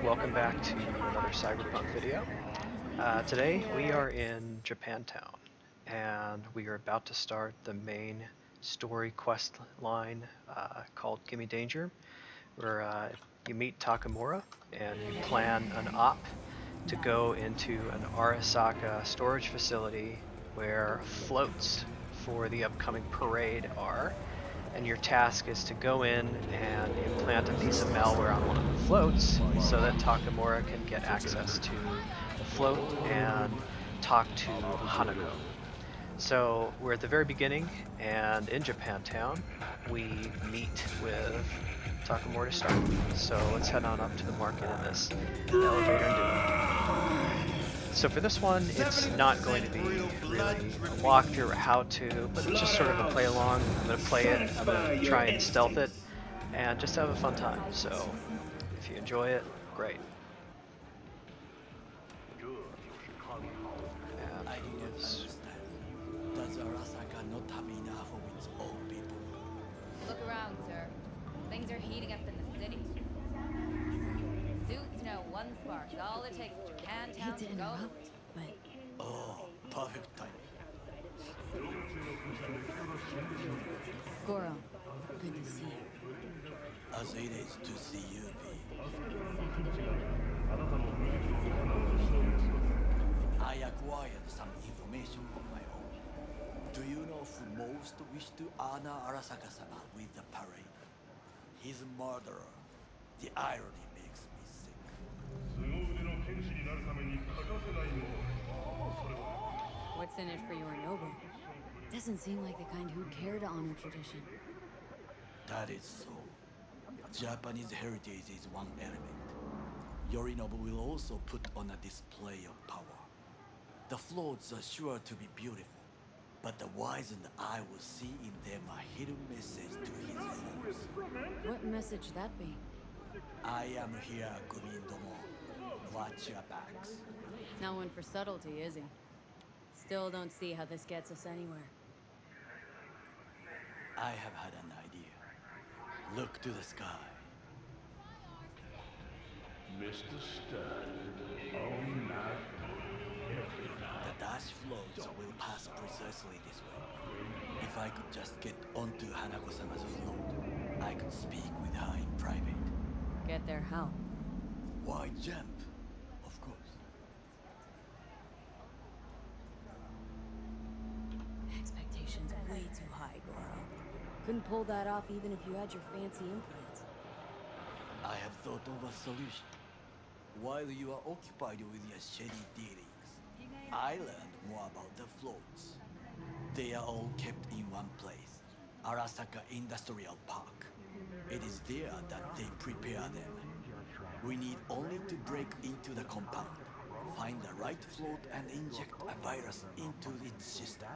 welcome back to another Cyberpunk video. Today we are in Japantown, and we are about to start the main story quest line called Gimme Danger, where you meet Takamura and you plan an op to go into an Arasaka storage facility where floats for the upcoming parade are, and your task is to go in and implant a piece of malware on one of the floats so that Takamura can get access to the float and talk to Hanako. So we're at the very beginning, and in Japantown, we meet with Takamura to start. So let's head on up to the market in this elevator and do it. So for this one, it's not going to be really a walkthrough or how to, but it's just sort of a play along. I'm going to play it, I'm going to try and stealth it, and just have a fun time. So if you enjoy it, great. And I didn't yes. understand. Does Arasaka not have enough of its own people? Look around, sir. Things are heating up in the city. Suits know one spark's all it takes for Hate Japantown to to go. interrupt, but Oh, perfect timing. Goro, good to see you. As it is to see you, V. I acquired some information of my own. Do you know who most wish to honor Arasaka-sama with the parade? His murderer. The irony makes me sick. What's in it for Yorinobu? Doesn't seem like the kind who'd care to honor tradition. That is so. Japanese heritage is one element. Yorinobu will also put on a display of power. The floats are sure to be beautiful, but the wizened eye will see in them a hidden message to his foes. What message that be? I am here, Gumindomo. Watch your backs. Not one for subtlety, is he? Still don't see how this gets us anywhere. I have had an idea. Look to the sky. Mr. Stud, all night, every night. The dash floats will pass precisely this way. If I could just get onto Hanako-sama's float, I could speak with her in private. Get there how? Why jump? Of course. Expectations way too high, Goro. Couldn't pull that off even if you had your fancy implants. I have thought of a solution. While you are occupied with your shady dealings, I learned more about the floats. They are all kept in one place, Arasaka Industrial Park. It is there that they prepare them. We need only to break into the compound, find the right float and inject a virus into its system.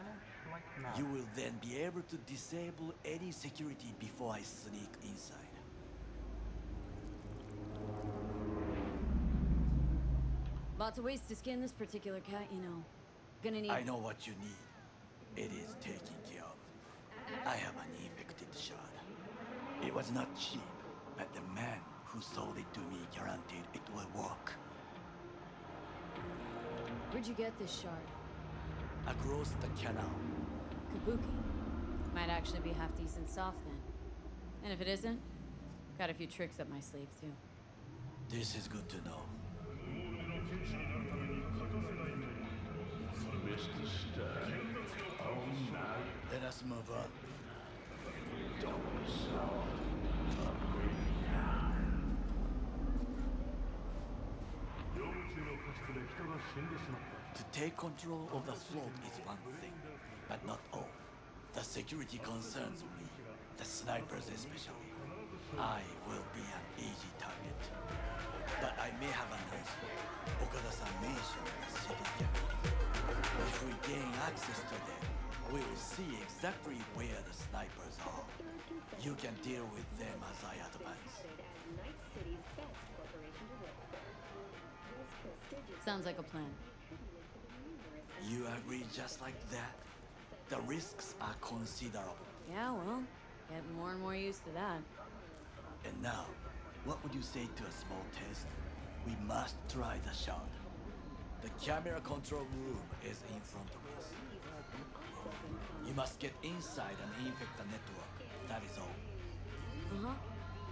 You will then be able to disable any security before I sneak inside. Lots of ways to skin this particular cat, you know. Gonna need. I know what you need. It is taken care of. I have an infected shard. It was not cheap, but the man who sold it to me guaranteed it will work. Where'd you get this shard? Across the canal. Kabuki. Might actually be half decent soft then. And if it isn't, got a few tricks up my sleeve too. This is good to know. Mr. Stud, all night, Let us move on. don't sound To take control of the float is one thing, but not all. The security concerns me, the snipers especially. I will be an easy target. But I may have an answer. Okada-san mentioned the city cameras. If we gain access to them, we will see exactly where the snipers are. You can deal with them as I advance. Sounds like a plan. You agree just like that? The risks are considerable. Yeah, well, get more and more used to that. And now, what would you say to a small test? We must try the shard. The camera control room is in front of us. You must get inside and infect the network. That is all. Uh-huh.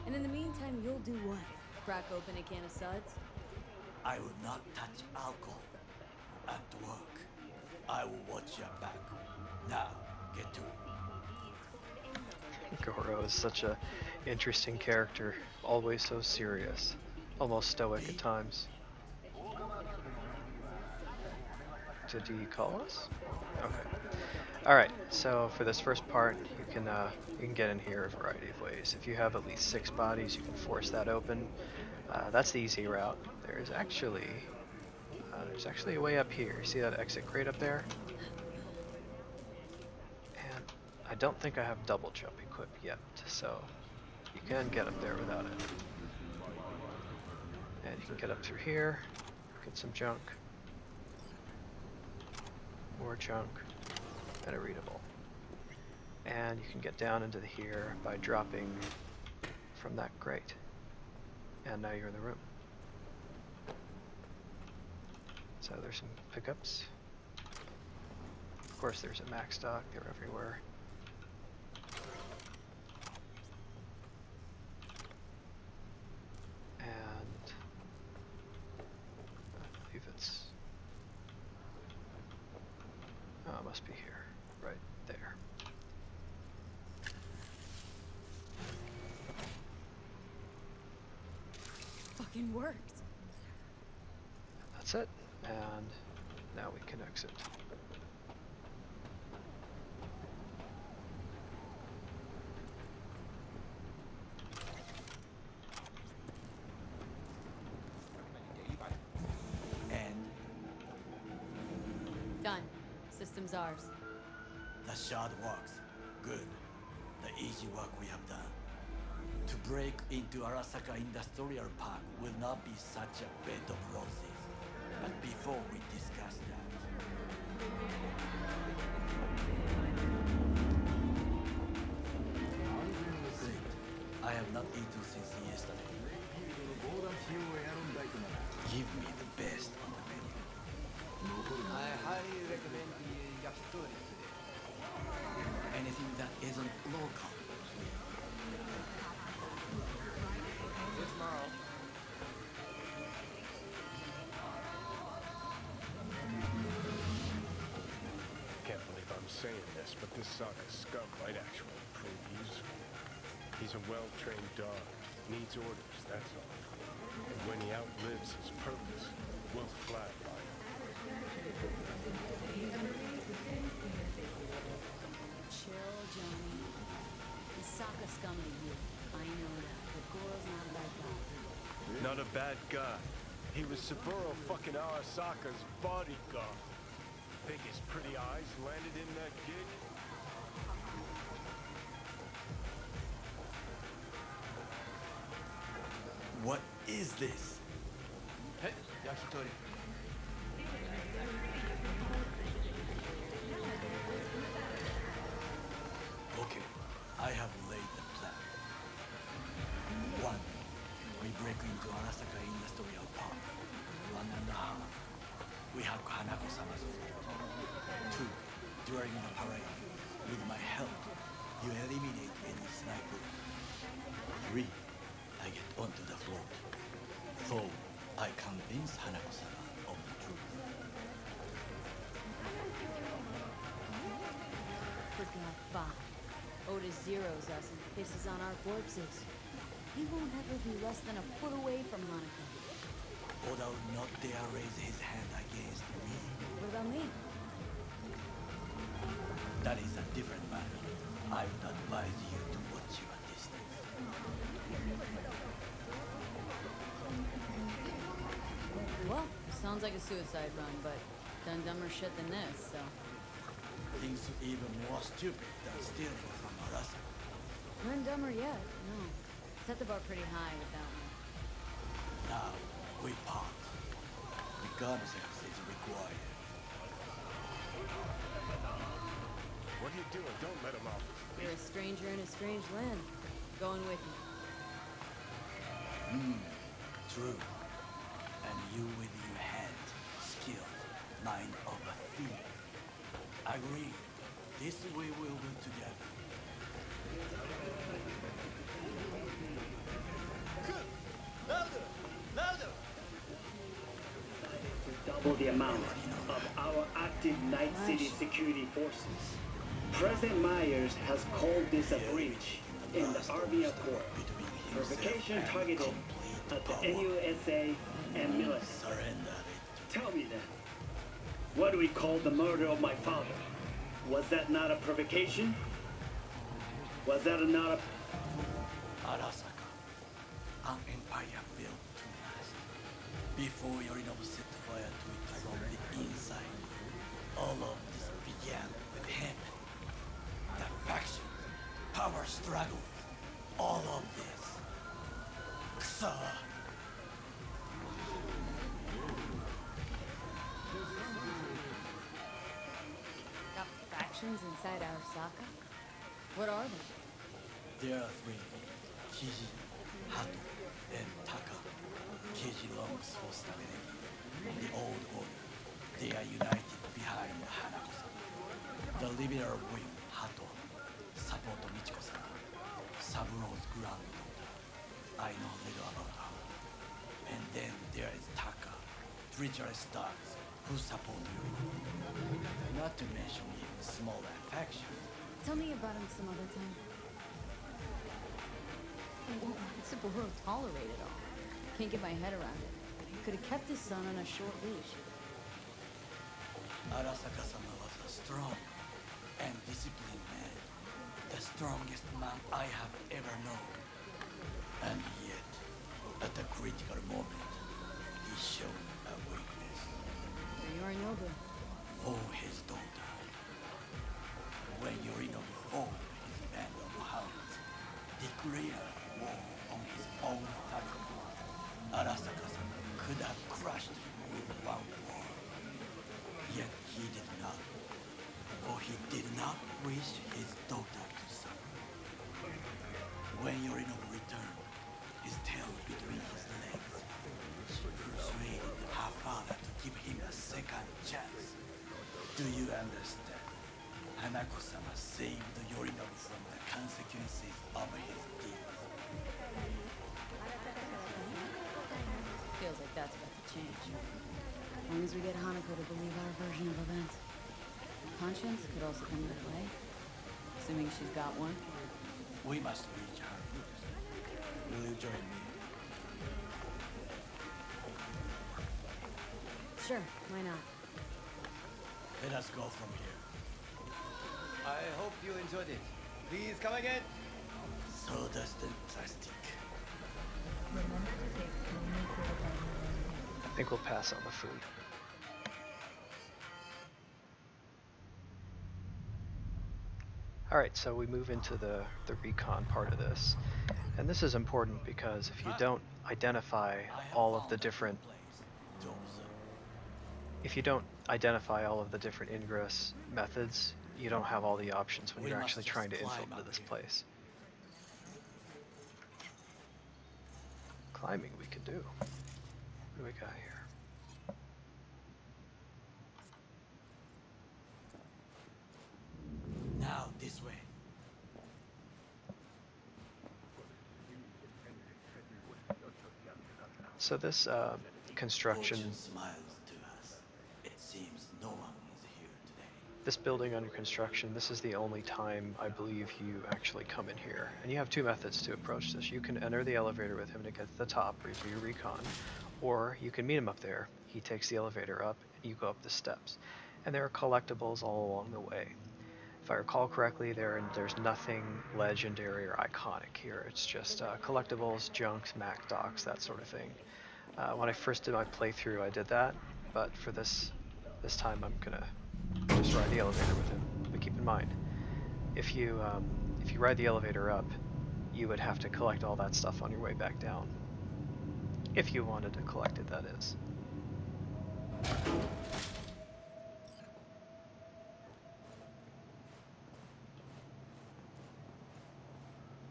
And in the meantime, you'll do what? Crack open a can of suds? I will not touch alcohol. At work. I will watch your back. Now, get to it. Goro is such a interesting character, always so serious, almost stoic at times. Did he call us? Okay. All right. So for this first part, you can get in here a variety of ways. If you have at least 6 bodies, you can force that open. That's the easy route. There's actually a way up here. See that exit crate up there? And I don't think I have double jump equipped yet, so you can get up there without it. And you can get up through here, get some junk, more junk, and a readable. And you can get down into here by dropping from that crate. And now you're in the room. So there's some pickups. Of course there's a max stock, they're everywhere. And I believe it's, oh, it must be here, right there. Fucking worked. That's it. And now we can exit. And Done. System's ours. the shard works. Good. The easy work we have done. To break into Arasaka Industrial Park will not be such a bed of roses. But before we discuss that, Sit. I have not eaten since yesterday. Give me the best on the menu. I highly recommend the yakitori today. Anything that isn't local. It's tomorrow. Can't believe I'm saying this, but this Saka scum might actually prove useful. He's a well-trained dog. Needs orders, that's all. And when he outlives his purpose, we'll flatline him. Chill, Johnny. The Saka scum to you. I know that, but Goro's not a bad guy. Not a bad guy. He was Saburo fucking Arasaka's bodyguard. Think his pretty eyes landed in that gig? What is this? Hey, yakitori. Okay, I have laid the plan. 1. We break into Arasaka Industrial Park. 1.5. We have Hanako-sama's fleet. 2. During the parade, with my help, you eliminate any snipers. 3. I get onto the float. So, I convince Hanako-sama of the truth. Forgot 5. Otis zeroes us and pisses on our corpses. He won't ever be less than a foot away from Hanako. Oda will not dare raise his hand against me. What about me? That is a different matter. I would advise you to watch your distance. Well, sounds like a suicide run, but done dumber shit than this, so. Things even more stupid than stealing from Arasaka. None dumber yet, no. Set the bar pretty high with that one. Now, we part. Reconnaissance is required. What are you doing? Don't let him off. You're a stranger in a strange land. Going with you. True. and you with your hands, skill, mind of a thief. Agree. This we will do together. Louder! Louder! To double the amount of our active Night City security forces. President Myers has called this a breach in the Army Accord. Provocation targeted at the NUSA and military. Surrender it. Tell me then, what do we call the murder of my father? Was that not a provocation? Was that not a... Arasaka, an empire built to last. Before Yorinobu set fire to it from the inside, all of this began with him. The faction, power struggle, all of this. Kusa! Got factions inside Arasaka? What are they? There are three, Kiji, Hato, and Taka. Kiji longs for stability. The old order. They are united behind Hanako-san. The liberal wing, Hato, support Michiko-san. Saburo's granddaughter. I know little about her. And then there is Taka, treacherous dogs, who support Yorinobu. Not to mention even smaller factions. Tell me about him some other time. What's Saburo tolerate it all? Can't get my head around it. Could have kept his son on a short leash. Arasaka-sama was a strong and disciplined man. The strongest man I have ever known. And yet, at the critical moment, he showed a weakness Yorinobu. for his daughter. When Yorinobu formed his band of hounds, declared war on his own family, Arasaka-sama could have crushed him with one word. Yet he did not, for he did not wish his daughter to suffer. When Yorinobu returned, his tail between his legs, she persuaded her father to give him a second chance. Do you understand? Hanako-sama saved Yorinobu from the consequences of his deeds. Feels like that's about to change. As long as we get Hanako to believe our version of events. Conscience could also come into play. Assuming she's got one. We must reach her first. Will you join me? Sure, why not? Let us go from here. I hope you enjoyed it. Please come again. Sawdust and plastic. I think we'll pass on the food. Alright, so we move into the recon part of this. And this is important because if you don't identify all of the different ingress methods, you don't have all the options when you're actually trying to infiltrate into this place. Climbing we could do. What do we got here? Now this way. So this construction, Fortune smiles to us. It seems no one is here today. this building under construction, this is the only time I believe you actually come in here. And you have two methods to approach this. You can enter the elevator with him to get to the top where you do your recon, or you can meet him up there. He takes the elevator up, and you go up the steps. And there are collectibles all along the way. If I recall correctly, there's nothing legendary or iconic here. It's just collectibles, junks, Mac docs, that sort of thing. When I first did my playthrough, I did that, but for this time, I'm gonna just ride the elevator with him. But keep in mind, if you ride the elevator up, you would have to collect all that stuff on your way back down. If you wanted to collect it, that is.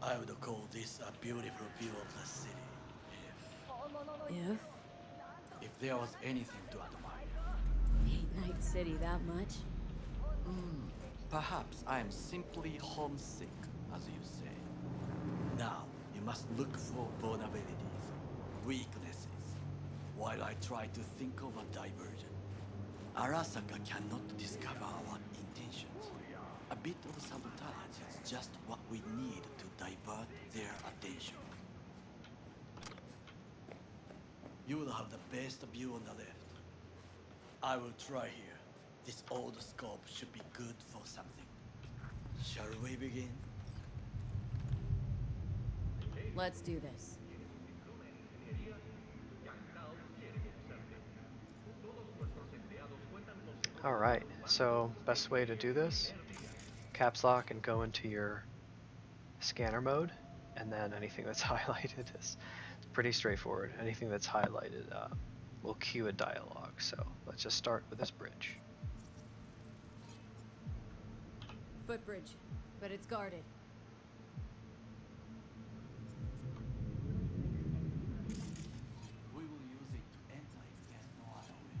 I would call this a beautiful view of the city. If there was anything to admire. Hate Night City that much? Perhaps I am simply homesick, as you say. Now, you must look for vulnerabilities, weaknesses, while I try to think of a diversion. Arasaka cannot discover our intentions. A bit of sabotage is just what we need to divert their attention. You will have the best view on the left. I will try here. This old scope should be good for something. Shall we begin? Let's do this. Alright, so best way to do this, caps lock and go into your scanner mode, and then anything that's highlighted is pretty straightforward. Anything that's highlighted will cue a dialogue. So let's just start with this bridge. Footbridge, but it's guarded. We will use it to enter if there's no other way.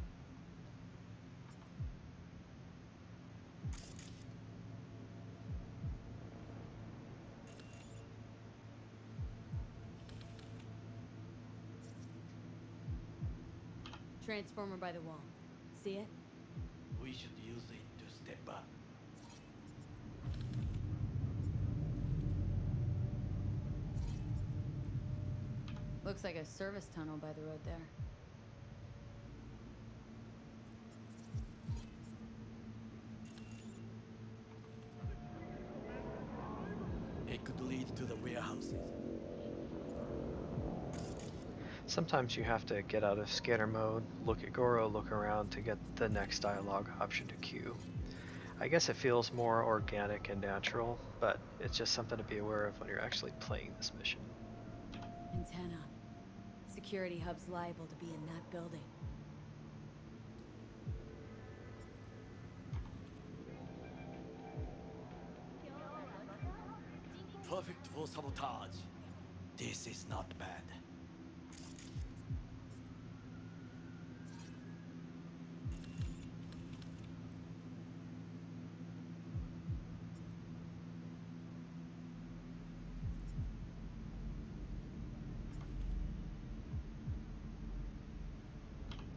Transformer by the wall. See it? We should use it to step back. Looks like a service tunnel by the road there. It could lead to the warehouses. Sometimes you have to get out of scanner mode, look at Goro, look around to get the next dialogue option to queue. I guess it feels more organic and natural, but it's just something to be aware of when you're actually playing this mission. Antenna. Security hub's liable to be in that building. Perfect for sabotage. This is not bad.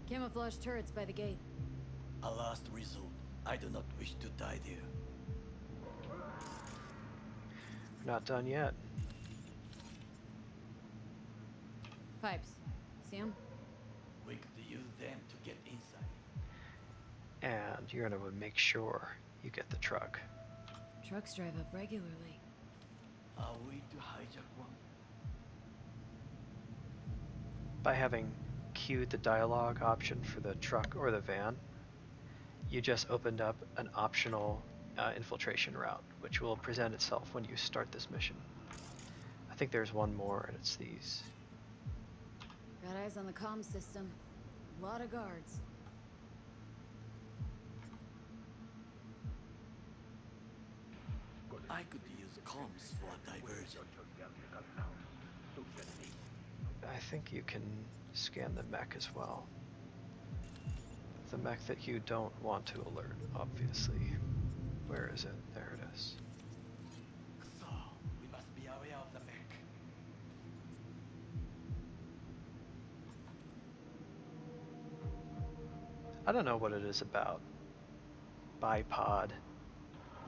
Camouflage turrets by the gate. A last resort. I do not wish to die there. We're not done yet. Pipes. See 'em? We could use them to get inside. And you're going to make sure you get the truck. Trucks drive up regularly. Are we to hijack one? By having queued the dialogue option for the truck or the van, you just opened up an optional infiltration route, which will present itself when you start this mission. I think there's one more, and it's these. Got eyes on the comm system. A lot of guards. I could use comms for a diversion. I think you can scan the mech as well. The mech that you don't want to alert, obviously. Where is it? There it is. So, we must be aware of the mech. I don't know what it is about bipod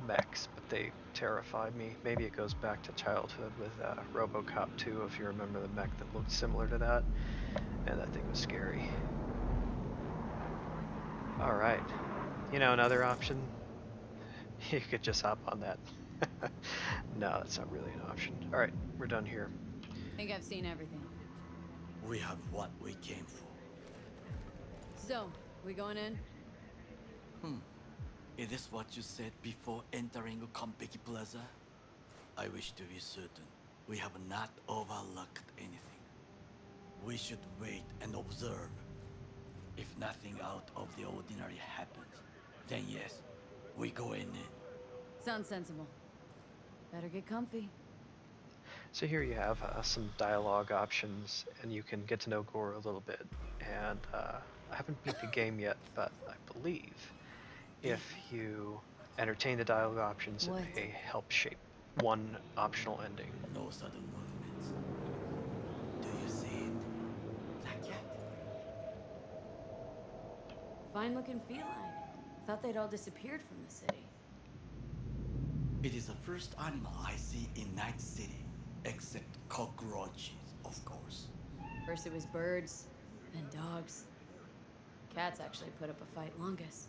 mechs, but they terrified me. Maybe it goes back to childhood with RoboCop 2, if you remember the mech that looked similar to that. And that thing was scary. Alright. You know, another option? You could just hop on that. No, that's not really an option. Alright, we're done here. Think I've seen everything. We have what we came for. So, we going in? Is this what you said before entering Konpeki Plaza? I wish to be certain we have not overlooked anything. We should wait and observe. If nothing out of the ordinary happens, then yes, we go in. Sounds sensible. Better get comfy. So here you have some dialogue options, and you can get to know Goro a little bit. and I haven't beat the game yet, but I believe if you entertain the dialogue options, it What? may help shape one optional ending. No sudden movements. Do you see it? The cat? Fine looking feline. Thought they'd all disappeared from the city. It is the first animal I see in Night City, except cockroaches, of course. First it was birds, then dogs. Cats actually put up a fight longest.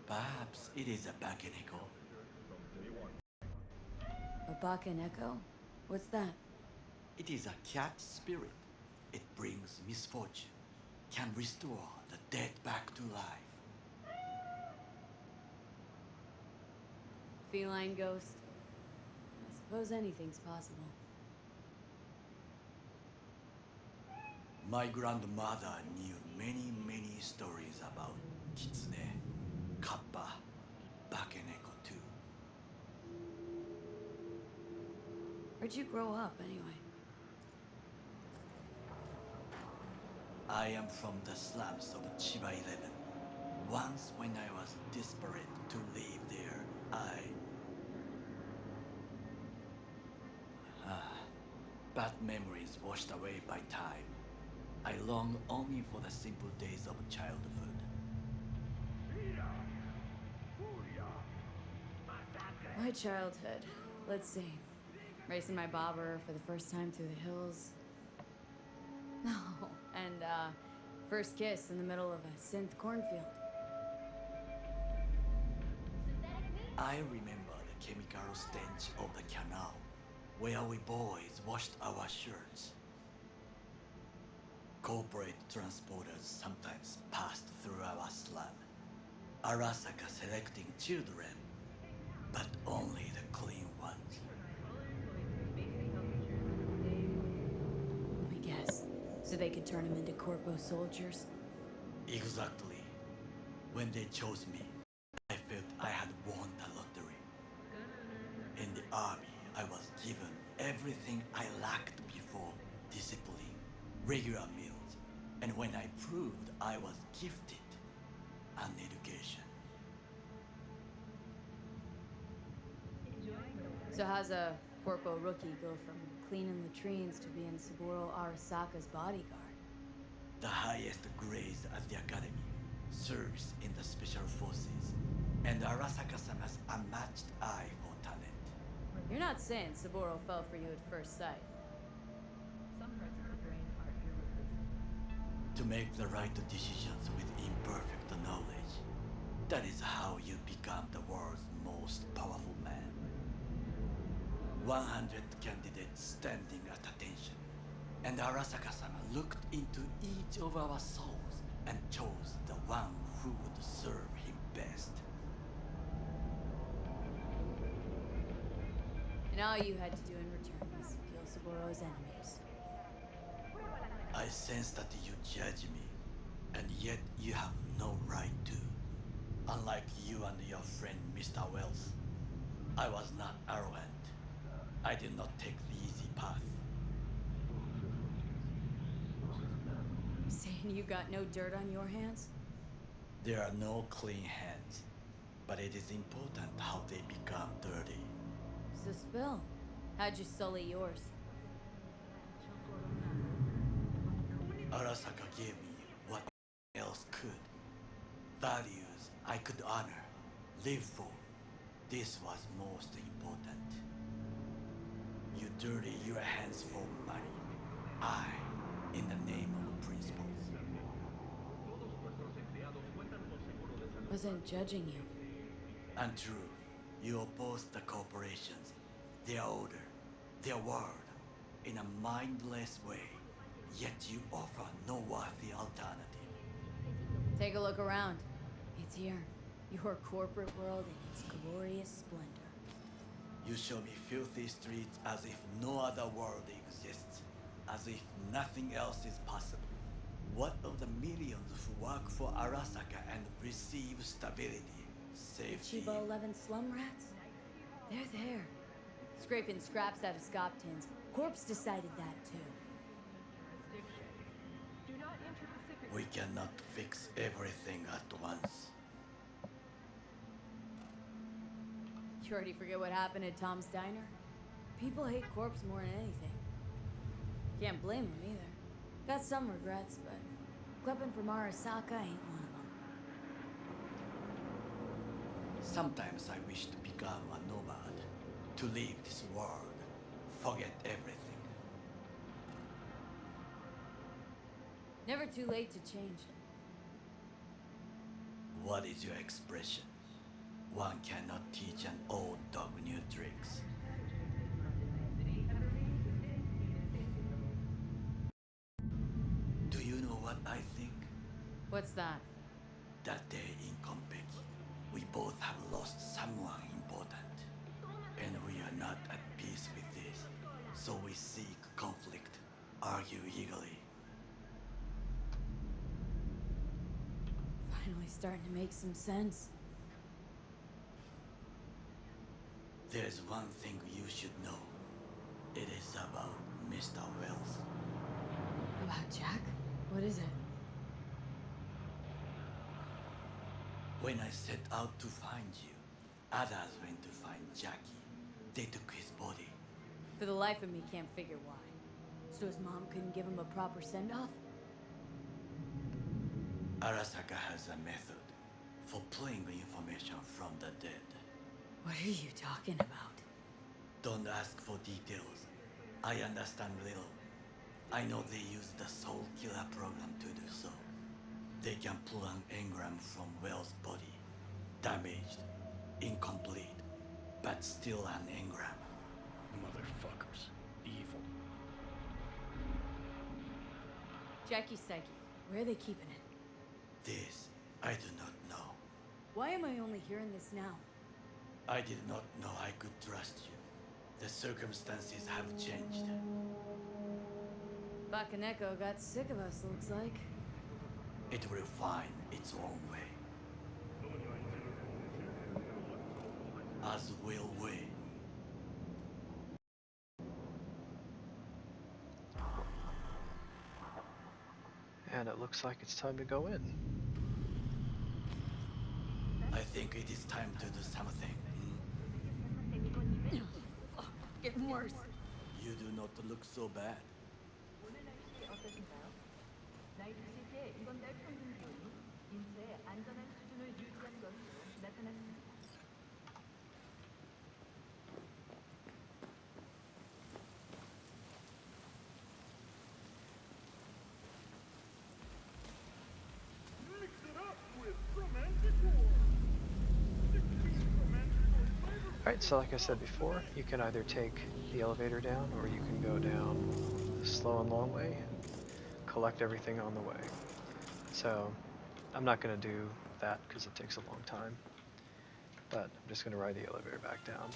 Perhaps it is a Bakeneko. A Bakaneko? What's that? It is a cat spirit. It brings misfortune, can restore the dead back to life. Feline ghost? I suppose anything's possible. My grandmother knew many stories about Kitsune, Kappa, Bakeneko too. Where'd you grow up, anyway? I am from the slums of Chiba 11. Once when I was desperate to live there, bad memories washed away by time. I long only for the simple days of childhood. My childhood. Let's see. Racing my bobber for the first time through the hills. No, and first kiss in the middle of a synth cornfield. I remember the chemical stench of the canal, where we boys washed our shirts. Corporate transporters sometimes passed through our slum. Arasaka selecting children, but only the clean ones. Let me guess. So they could turn them into corpo soldiers? Exactly. When they chose me, I felt I had won the lottery. In the army, I was given everything I lacked before: discipline, regular meals, and when I proved I was gifted, an education. So how's a corpo rookie go from cleaning latrines to being Saburo Arasaka's bodyguard? The highest grades at the academy, serves in the special forces, and Arasaka-sama's unmatched eye for talent. You're not saying Saburo fell for you at first sight. To make the right decisions with imperfect knowledge, that is how you become the world's most powerful man. 100 candidates standing at attention, and Arasaka-sama looked into each of our souls and chose the one who would serve him best. And all you had to do in return was kill Saburo's enemies. I sense that you judge me, and yet you have no right to. Unlike you and your friend Mr. Wells, I was not arrogant. I did not take the easy path. Saying you got no dirt on your hands? There are no clean hands, but it is important how they become dirty. So spill. How'd you sully yours? Arasaka gave me what else could. Values I could honor, live for. This was most important. You dirty your hands for money. I, in the name of principles. Wasn't judging you. Untrue. You oppose the corporations, their order, their word, in a mindless way. Yet you offer no worthy alternative. Take a look around. It's here. Your corporate world in its glorious splendor. You show me filthy streets as if no other world exists, as if nothing else is possible. What of the millions who work for Arasaka and receive stability, safety? Chiba 11 slum rats? They're there. Scraping scraps out of scop tins. Corpse decided that too. We cannot fix everything at once. You already forget what happened at Tom's Diner? People hate corpse more than anything. Can't blame them either. Got some regrets, but weapon from Arasaka ain't one of them. Sometimes I wish to become a nomad, to leave this world, forget everything. Never too late to change. What is your expression? One cannot teach an old dog new tricks. Do you know what I think? What's that? That day in Compeki, we both have lost someone important. And we are not at peace with this. So we seek conflict, argue eagerly. Finally starting to make some sense. There's one thing you should know. It is about Mr. Wells. About Jack? What is it? When I set out to find you, others went to find Jackie. They took his body. For the life of me, can't figure why. So his mom couldn't give him a proper send-off? Arasaka has a method for pulling information from the dead. What are you talking about? Don't ask for details. I understand little. I know they use the Soul Killer program to do so. They can pull an engram from Wells' body. Damaged, incomplete, but still an engram. Motherfuckers. Evil. Jackie's psyche. Where are they keeping it? This, I do not know. Why am I only hearing this now? I did not know I could trust you. The circumstances have changed. Hanako got sick of us, looks like. It will find its own way. As will we. And it looks like it's time to go in. I think it is time to do something. Getting worse. You do not look so bad. Alright, so like I said before, you can either take the elevator down or you can go down the slow and long way and collect everything on the way. So I'm not going to do that because it takes a long time, but I'm just going to ride the elevator back down.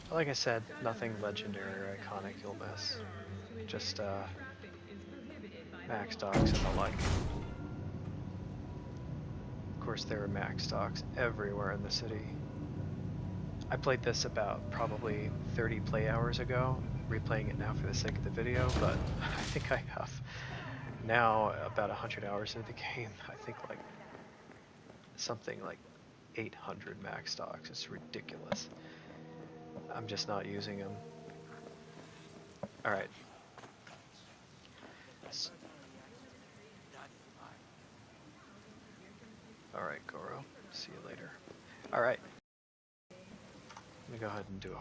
But like I said, nothing legendary or iconic you'll miss, just max stocks and the like. Of course there are max stocks everywhere in the city. I played this about probably 30 play hours ago, replaying it now for the sake of the video, but I think I have now about 100 hours into the game. I think like something like 800 max stocks. It's ridiculous. I'm just not using them. Alright. Alright, Goro. See you later. Alright. Let me go ahead and do a